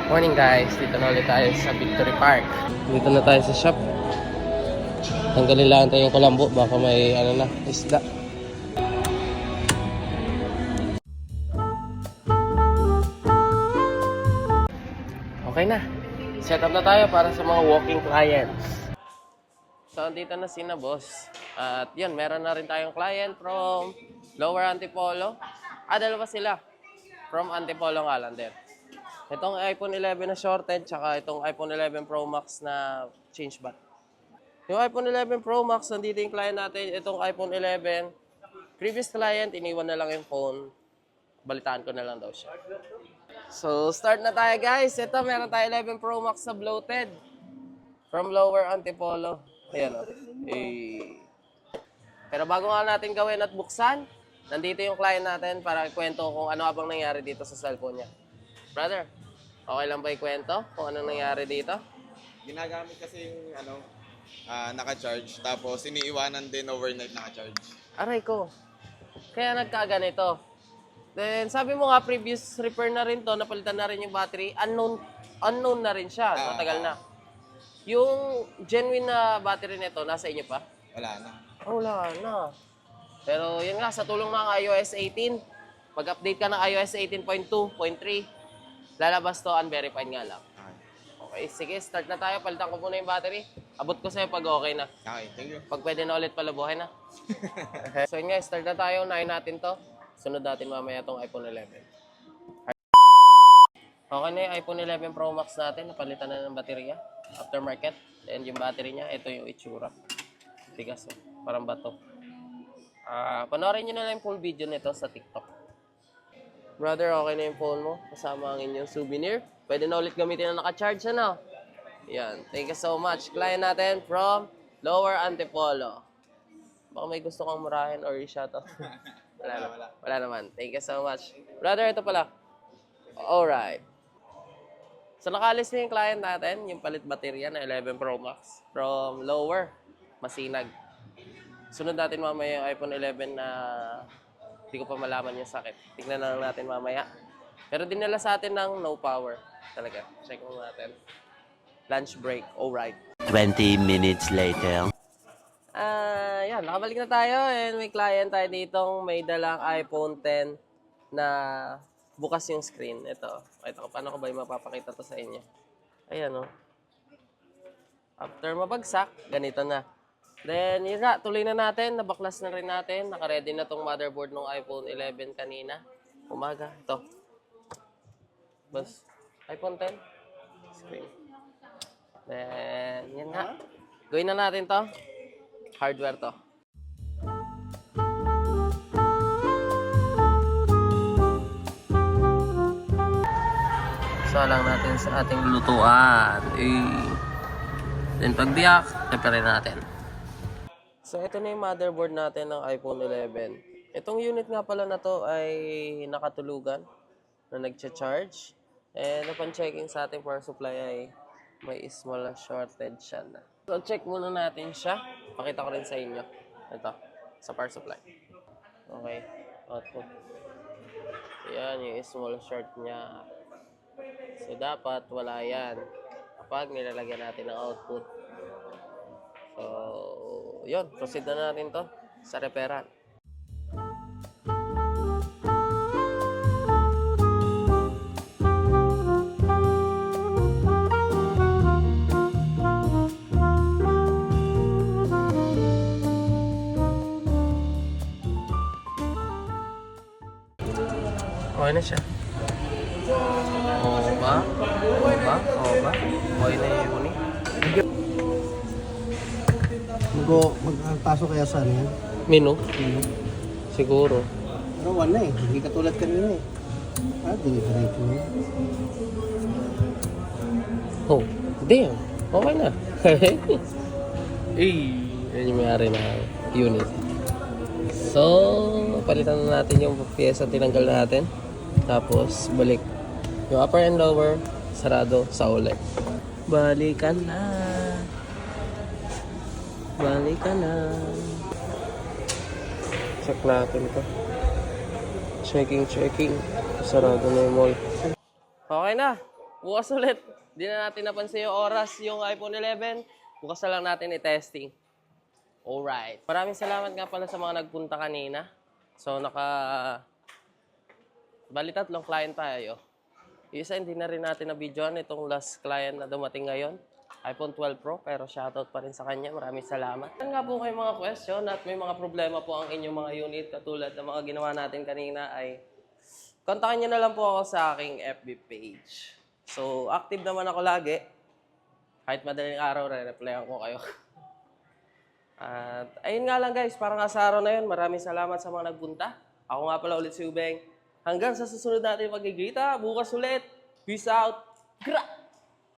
Morning guys, dito na ulit tayo sa Victory Park. Dito na tayo sa shop. Tanggalin lang tayo yung kulambo, baka may isda. Okay na, set up na tayo para sa mga walking clients. So dito na sina boss. At yun, meron na rin tayong client from Lower Antipolo. Dalawa sila. From Antipolo nga lang din. Itong iPhone 11 na shorted, tsaka itong iPhone 11 Pro Max na change back. Yung iPhone 11 Pro Max, nandito yung client natin. Itong iPhone 11, previous client, iniwan na lang yung phone. Balitaan ko na lang daw siya. So, start na tayo guys. Ito, meron tayo 11 Pro Max na bloated. From Lower Antipolo. Ayan o. Pero bago nga natin gawin at buksan, nandito yung client natin para ikwento kung ano abang nangyari dito sa cellphone niya. Brother, okay lang ba ikwento kung anong nangyari dito? Ginagamit kasi yung naka-charge, tapos iniiwanan din overnight naka-charge. Aray ko. Kaya nagkaganito. Then sabi mo nga previous repair na rin to, napalitan na rin yung battery, unknown na rin siya, matagal na. Yung genuine na battery nito, nasa inyo pa? Wala na. Wala na. Pero yun nga, sa tulong ng iOS 18, mag-update ka ng iOS 18.2.3, lalabas to unverified nga lang. Okay, sige, start na tayo. Palitan ko muna yung battery. Abot ko sa'yo pag okay na. Okay, thank you. Pag pwede na ulit palabuhay na. So yun nga, start na tayo. Unahin natin to. Sunod natin mamaya tong iPhone 11. Okay na yung iPhone 11 Pro Max natin. Napalitan na ng baterya. Aftermarket. And yung battery niya, ito yung itsura. Tigas, parang bato. Panoorin nyo na lang yung full video nito sa TikTok. Brother, okay na yung phone mo. Kasama ang inyong souvenir. Pwede na ulit gamitin na naka-charge, ano? Yan. Thank you so much. Client natin from Lower Antipolo. Baka may gusto kang murahin or i-shoutout. Wala naman. Thank you so much. Brother, ito pala. Alright. So, nakalis na yung client natin, yung palit baterya na 11 Pro Max from Lower, Masinag. Sunod natin mamaya yung iPhone 11 na hindi ko pa malaman yung sakit. Tignan na lang natin mamaya. Pero dinala sa atin ng no power. Talaga. Check mo natin. Lunch break. Alright. 20 minutes later. Yan. Nakabalik na tayo. And may client tayo ditong may dalang iPhone 10 na bukas yung screen. Ito. Ito. Paano ko ba yung mapapakita to sa inyo? Ayan o. After mabagsak, ganito na. Then, yun nga, tuloy na natin. Nabaklas na rin natin. Naka-ready na tong motherboard ng iPhone 11 kanina. Umaga. Ito. Bas, iPhone 10. Screen. Then, yan nga. Gawin na natin to. Hardware to. Isa lang natin sa ating lutuan. Then, pagbiyak, prepare natin. So, ito na yung motherboard natin ng iPhone 11. Itong unit nga pala na to ay nakatulugan na nagcha-charge. And upon checking sa ating power supply ay may small shortage siya na. So, check muna natin siya. Pakita ko rin sa inyo. Ito, sa power supply. Okay, output. Ayan, yung small short niya. So, dapat wala yan kapag nilalagyan natin ng output. So, yun. Proceed na natin to sa reparan. Okay na siya. Oo ba? Okay ba? Okay na yung uni. Magpasok kaya sa ano yan? Menu? Siguro. Pero wala eh. Hindi katulad kanina eh. Dinidiretso mo. Oh, damn. Okay na. Yan yung may-ari na unit. So, palitan na natin yung piyesa tinanggal natin. Tapos, balik. Yung upper and lower, sarado sa ulit. Balikan na. Balikan na. Check natin ito. Checking. Sarado na yung mall. Okay na. Bukas ulit. Di na natin napansin yung oras yung iPhone 11. Bukas na lang natin i-testing. Alright. Maraming salamat nga pala sa mga nagpunta kanina. So, bali 3 client tayo. Isa, hindi na rin natin na-videoan itong last client na dumating ngayon. iPhone 12 Pro, pero shoutout pa rin sa kanya. Maraming salamat. Yan nga po kayo mga question at may mga problema po ang inyong mga unit katulad ng mga ginawa natin kanina ay kontakin nyo na lang po ako sa aking FB page. So, active naman ako lagi. Kahit madaling araw, re-replyan ko kayo. At ayun nga lang guys, parang nga sa araw na yun, maraming salamat sa mga nagpunta. Ako nga pala ulit si Ubeng. Hanggang sa susunod natin magkikita, bukas ulit. Peace out. Gra!